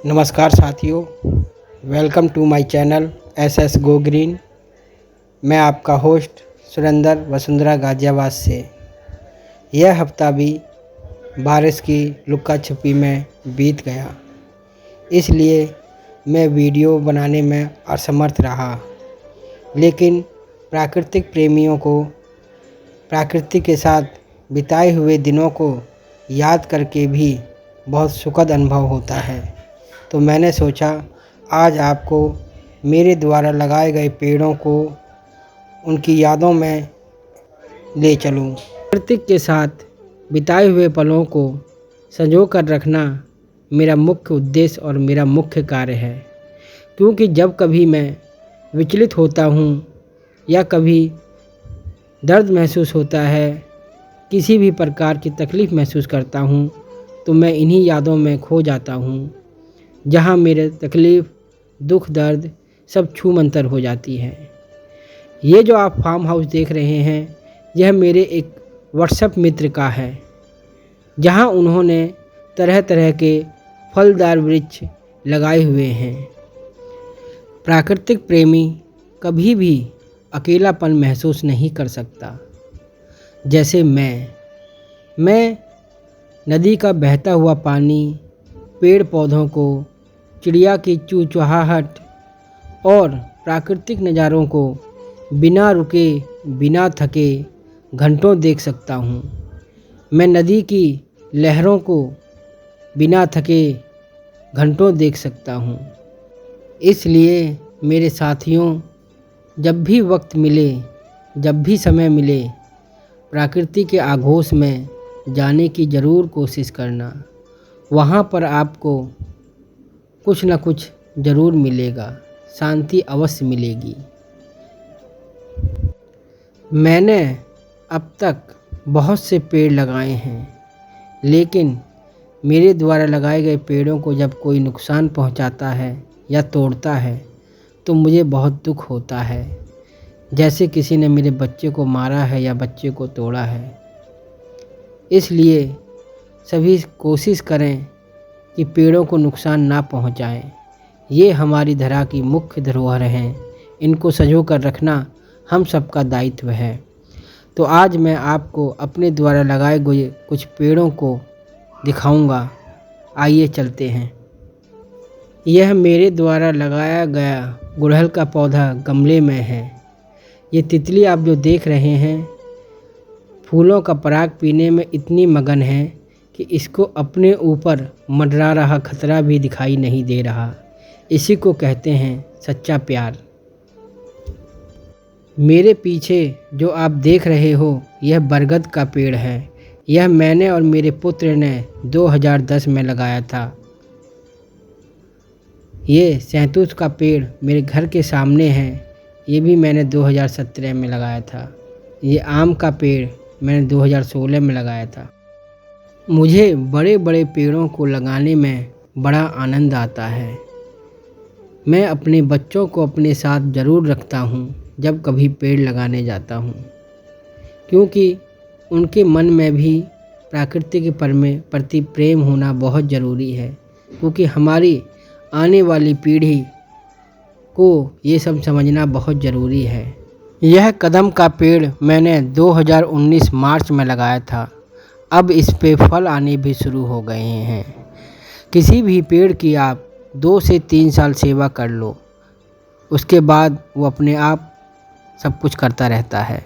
नमस्कार साथियों, welcome to my channel SS go green. मैं आपका होस्ट सुरेंद्र वसुंधरा गाज़ियाबाद से। यह हफ्ता भी बारिश की लुका छुपी में बीत गया, इसलिए मैं वीडियो बनाने में असमर्थ रहा। लेकिन प्राकृतिक प्रेमियों को प्रकृति के साथ बिताए हुए दिनों को याद करके भी बहुत सुखद अनुभव होता है। तो मैंने सोचा आज आपको मेरे द्वारा लगाए गए पेड़ों को उनकी यादों में ले चलूं। प्रकृति के साथ बिताए हुए पलों को संजो कर रखना मेरा मुख्य उद्देश्य और मेरा मुख्य कार्य है, क्योंकि जब कभी मैं विचलित होता हूँ या कभी दर्द महसूस होता है, किसी भी प्रकार की तकलीफ़ महसूस करता हूँ, तो मैं इन्हीं यादों में खो जाता हूँ, जहाँ मेरे तकलीफ़, दुख, दर्द सब छूमंतर हो जाती है। ये जो आप फार्म हाउस देख रहे हैं, यह मेरे एक व्हाट्सएप मित्र का है, जहाँ उन्होंने तरह तरह के फलदार वृक्ष लगाए हुए हैं। प्राकृतिक प्रेमी कभी भी अकेलापन महसूस नहीं कर सकता। जैसे मैं नदी का बहता हुआ पानी, पेड़ पौधों को, चिड़िया की चुहचुहाहट और प्राकृतिक नज़ारों को बिना रुके बिना थके घंटों देख सकता हूँ। मैं नदी की लहरों को बिना थके घंटों देख सकता हूँ। इसलिए मेरे साथियों, जब भी वक्त मिले, जब भी समय मिले, प्रकृति के आगोश में जाने की ज़रूर कोशिश करना। वहाँ पर आपको कुछ न कुछ ज़रूर मिलेगा, शांति अवश्य मिलेगी। मैंने अब तक बहुत से पेड़ लगाए हैं, लेकिन मेरे द्वारा लगाए गए पेड़ों को जब कोई नुकसान पहुंचाता है या तोड़ता है तो मुझे बहुत दुख होता है। जैसे किसी ने मेरे बच्चे को मारा है या बच्चे को तोड़ा है। इसलिए सभी कोशिश करें कि पेड़ों को नुकसान ना पहुंचाएं। ये हमारी धरा की मुख्य धरोहर हैं, इनको संजो कर रखना हम सबका दायित्व है। तो आज मैं आपको अपने द्वारा लगाए गए कुछ पेड़ों को दिखाऊंगा। आइए चलते हैं। यह मेरे द्वारा लगाया गया गुड़हल का पौधा गमले में है। ये तितली आप जो देख रहे हैं, फूलों का पराग पीने में इतनी मगन है कि इसको अपने ऊपर मंडरा रहा खतरा भी दिखाई नहीं दे रहा। इसी को कहते हैं सच्चा प्यार। मेरे पीछे जो आप देख रहे हो, यह बरगद का पेड़ है। यह मैंने और मेरे पुत्र ने 2010 में लगाया था। ये शहतूत का पेड़ मेरे घर के सामने है, ये भी मैंने 2017 में लगाया था। ये आम का पेड़ मैंने 2016 में लगाया था। मुझे बड़े बड़े पेड़ों को लगाने में बड़ा आनंद आता है। मैं अपने बच्चों को अपने साथ ज़रूर रखता हूँ जब कभी पेड़ लगाने जाता हूँ, क्योंकि उनके मन में भी प्रकृति के प्रति प्रेम होना बहुत ज़रूरी है, क्योंकि हमारी आने वाली पीढ़ी को ये सब समझना बहुत ज़रूरी है। यह कदम का पेड़ मैंने 2019 मार्च में लगाया था। अब इस पे फल आने भी शुरू हो गए हैं। किसी भी पेड़ की आप 2 से 3 साल सेवा कर लो, उसके बाद वो अपने आप सब कुछ करता रहता है।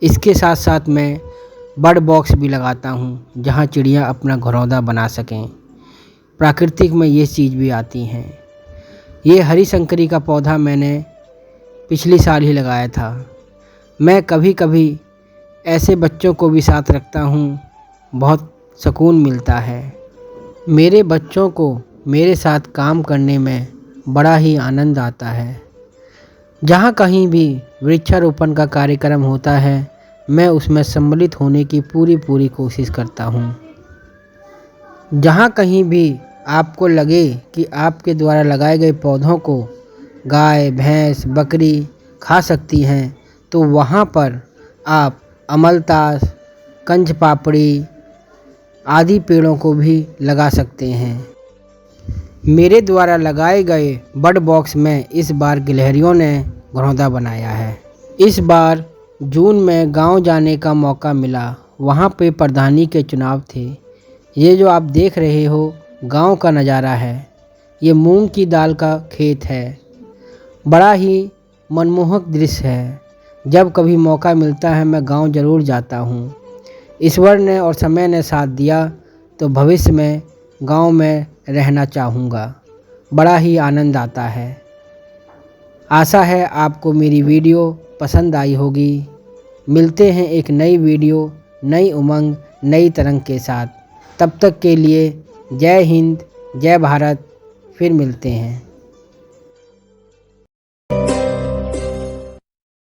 इसके साथ साथ मैं बर्ड बॉक्स भी लगाता हूँ, जहाँ चिड़िया अपना घरौंदा बना सकें। प्राकृतिक में ये चीज़ भी आती हैं। ये हरी शंकरी का पौधा मैंने पिछले साल ही लगाया था। मैं कभी कभी ऐसे बच्चों को भी साथ रखता हूँ, बहुत सुकून मिलता है। मेरे बच्चों को मेरे साथ काम करने में बड़ा ही आनंद आता है। जहाँ कहीं भी वृक्षारोपण का कार्यक्रम होता है, मैं उसमें सम्मिलित होने की पूरी कोशिश करता हूँ। जहाँ कहीं भी आपको लगे कि आपके द्वारा लगाए गए पौधों को गाय, भैंस, बकरी खा सकती हैं, तो वहाँ पर आप अमलतास, कंच पापड़ी आदि पेड़ों को भी लगा सकते हैं। मेरे द्वारा लगाए गए बर्ड बॉक्स में इस बार गिलहरियों ने घरौंदा बनाया है। इस बार जून में गांव जाने का मौका मिला। वहां पे प्रधानी के चुनाव थे। ये जो आप देख रहे हो गांव का नज़ारा है। ये मूंग की दाल का खेत है। बड़ा ही मनमोहक दृश्य है। जब कभी मौका मिलता है मैं गांव ज़रूर जाता हूँ। ईश्वर ने और समय ने साथ दिया तो भविष्य में गांव में रहना चाहूँगा। बड़ा ही आनंद आता है। आशा है आपको मेरी वीडियो पसंद आई होगी। मिलते हैं एक नई वीडियो, नई उमंग, नई तरंग के साथ। तब तक के लिए जय हिंद, जय भारत। फिर मिलते हैं।